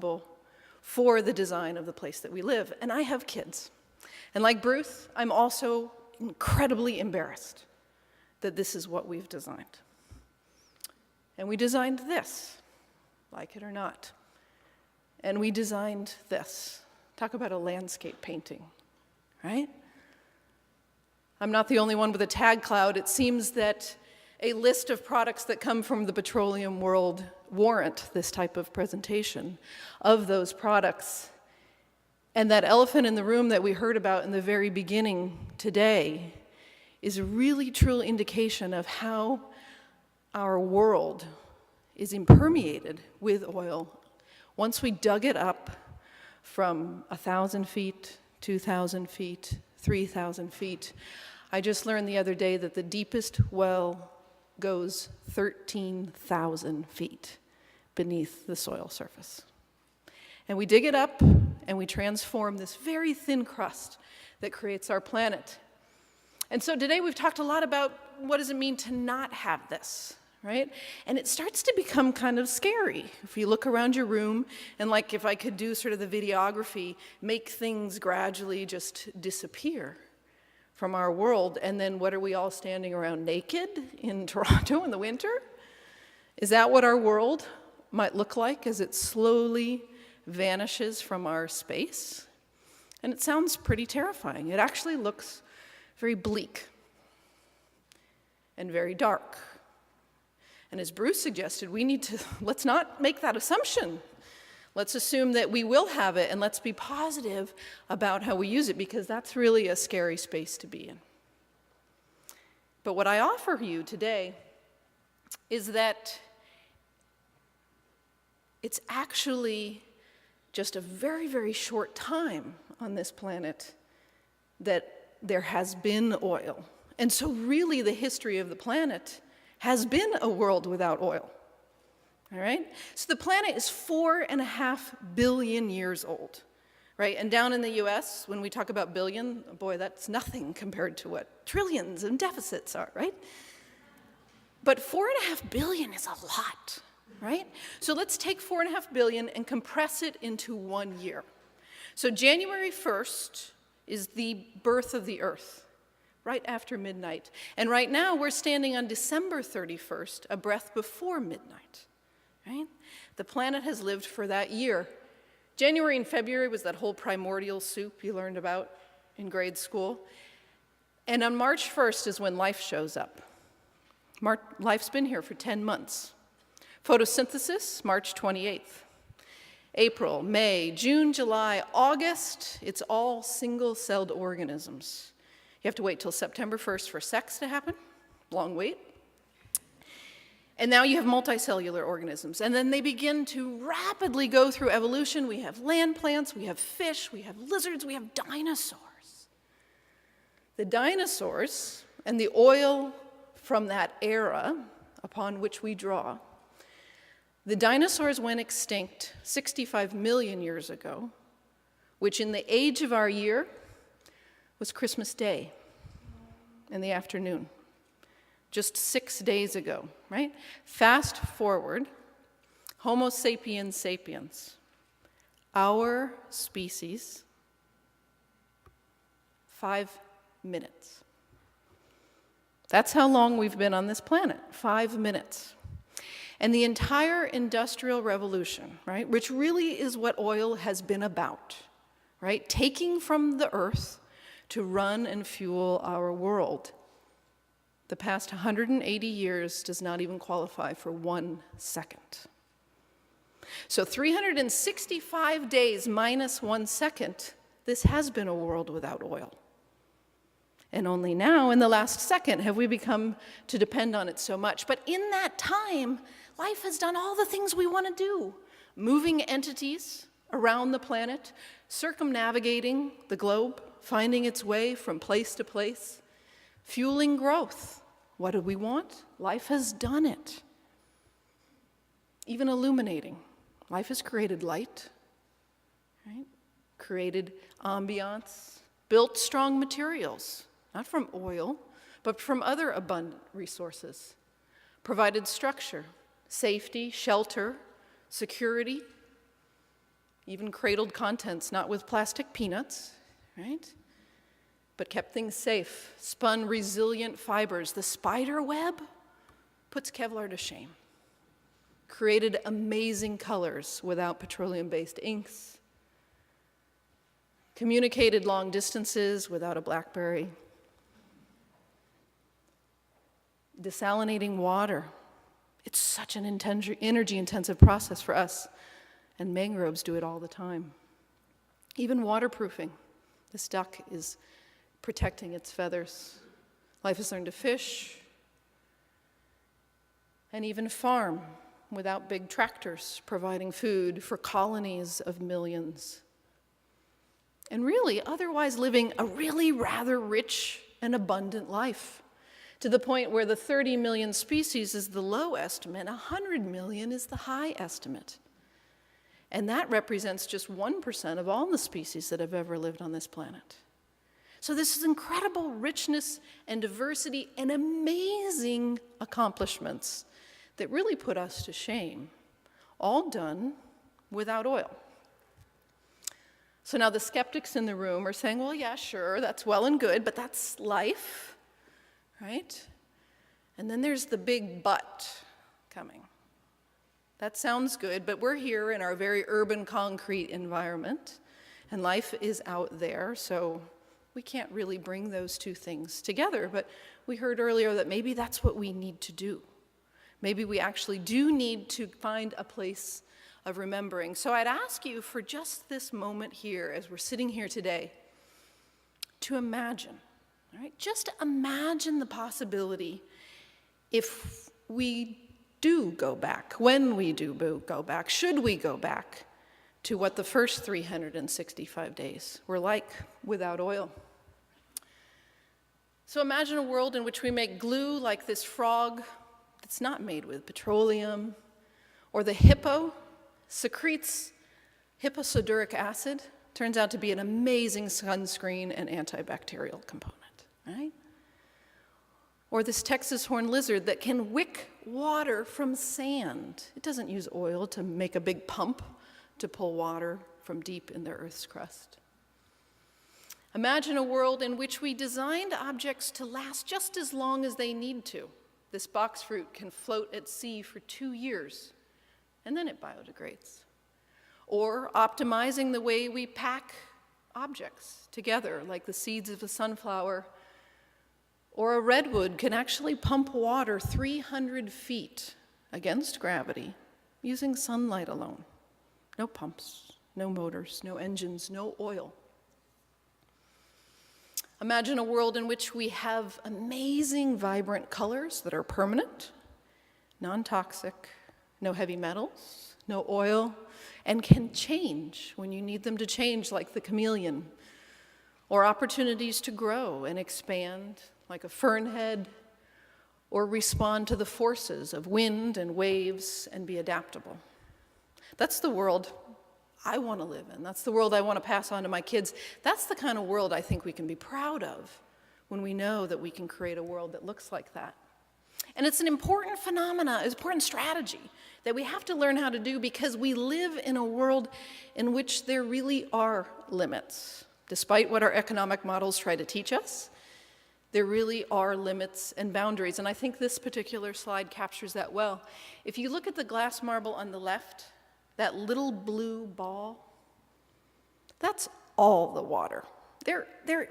responsible for the design of the place that we live. And I have kids. And like Bruce, I'm also incredibly embarrassed that this is what we've designed. And we designed this, like it or not. And we designed this. Talk about a landscape painting, right? I'm not the only one with a tag cloud. It seems that a list of products that come from the petroleum world warrant this type of presentation of those products. And that elephant in the room that we heard about in the very beginning today is a really true indication of how our world is impermeated with oil. Once we dug it up from 1,000 feet, 2,000 feet, 3,000 feet, I just learned the other day that the deepest well goes 13,000 feet beneath the soil surface. And we dig it up and we transform this very thin crust that creates our planet. And so today we've talked a lot about what does it mean to not have this, right? And it starts to become kind of scary. If you look around your room and like if I could do sort of the videography, make things gradually just disappear from our world, and then what are we all standing around naked in Toronto in the winter? Is that what our world might look like as it slowly vanishes from our space? And it sounds pretty terrifying. It actually looks very bleak and very dark. And as Bruce suggested, let's not make that assumption. Let's assume that we will have it, and let's be positive about how we use it, because that's really a scary space to be in. But what I offer you today is that it's actually just a very, very short time on this planet that there has been oil. And so really the history of the planet has been a world without oil. All right? So the planet is 4.5 billion years old, right? And down in the US, when we talk about billion, boy, that's nothing compared to what trillions and deficits are, right? But 4.5 billion is a lot, right? So let's take 4.5 billion and compress it into 1 year. So January 1st is the birth of the Earth, right after midnight. And right now, we're standing on December 31st, a breath before midnight. Right? The planet has lived for that year. January and February was that whole primordial soup you learned about in grade school. And on March 1st is when life shows up. Life's been here for 10 months. Photosynthesis, March 28th. April, May, June, July, August, it's all single-celled organisms. You have to wait till September 1st for sex to happen. Long wait. And now you have multicellular organisms, and then they begin to rapidly go through evolution. We have land plants, we have fish, we have lizards, we have dinosaurs. The dinosaurs and the oil from that era upon which we draw, the dinosaurs went extinct 65 million years ago, which in the age of our year was Christmas Day in the afternoon. Just 6 days ago, right? Fast forward, Homo sapiens sapiens, our species, 5 minutes. That's how long we've been on this planet, 5 minutes. And the entire Industrial Revolution, right, which really is what oil has been about, right? Taking from the earth to run and fuel our world. The past 180 years does not even qualify for 1 second. So 365 days minus 1 second, this has been a world without oil. And only now, in the last second, have we become to depend on it so much. But in that time, life has done all the things we want to do. Moving entities around the planet, circumnavigating the globe, finding its way from place to place, fueling growth. What do we want? Life has done it. Even illuminating. Life has created light, right? Created ambiance, built strong materials, not from oil, but from other abundant resources. Provided structure, safety, shelter, security. even cradled contents, not with plastic peanuts, right? But kept things safe, spun resilient fibers. The spider web puts Kevlar to shame. Created amazing colors without petroleum-based inks. Communicated long distances without a BlackBerry. Desalinating water. It's such an energy-intensive process for us, and mangroves do it all the time. Even waterproofing. This duck is protecting its feathers. Life has learned to fish, and even farm without big tractors providing food for colonies of millions. And really, otherwise living a really rather rich and abundant life, to the point where the 30 million species is the low estimate, 100 million is the high estimate. And that represents just 1% of all the species that have ever lived on this planet. So this is incredible richness and diversity and amazing accomplishments that really put us to shame, all done without oil. So now the skeptics in the room are saying, well, yeah, sure, that's well and good, but that's life, right? And then there's the big but coming. That sounds good, but we're here in our very urban, concrete environment, and life is out there, so we can't really bring those two things together. But we heard earlier that maybe that's what we need to do. Maybe we actually do need to find a place of remembering. So I'd ask you for just this moment here, as we're sitting here today, to imagine, all right? Just imagine the possibility if we do go back, when we do go back, should we go back to what the first 365 days were like without oil. So imagine a world in which we make glue like this frog that's not made with petroleum, or the hippo secretes hipposudoric acid, turns out to be an amazing sunscreen and antibacterial component, right? Or this Texas horned lizard that can wick water from sand. It doesn't use oil to make a big pump to pull water from deep in the Earth's crust. Imagine a world in which we designed objects to last just as long as they need to. This box fruit can float at sea for 2 years, and then it biodegrades. Or optimizing the way we pack objects together, like the seeds of a sunflower. Or a redwood can actually pump water 300 feet against gravity using sunlight alone. No pumps, no motors, no engines, no oil. Imagine a world in which we have amazing, vibrant colors that are permanent, non-toxic, no heavy metals, no oil, and can change when you need them to change, like the chameleon, or opportunities to grow and expand, like a fern head, or respond to the forces of wind and waves and be adaptable. That's the world I want to live in. That's the world I want to pass on to my kids. That's the kind of world I think we can be proud of when we know that we can create a world that looks like that. And it's an important phenomena, it's an important strategy that we have to learn how to do, because we live in a world in which there really are limits. Despite what our economic models try to teach us, there really are limits and boundaries. And I think this particular slide captures that well. If you look at the glass marble on the left, that little blue ball, that's all the water. There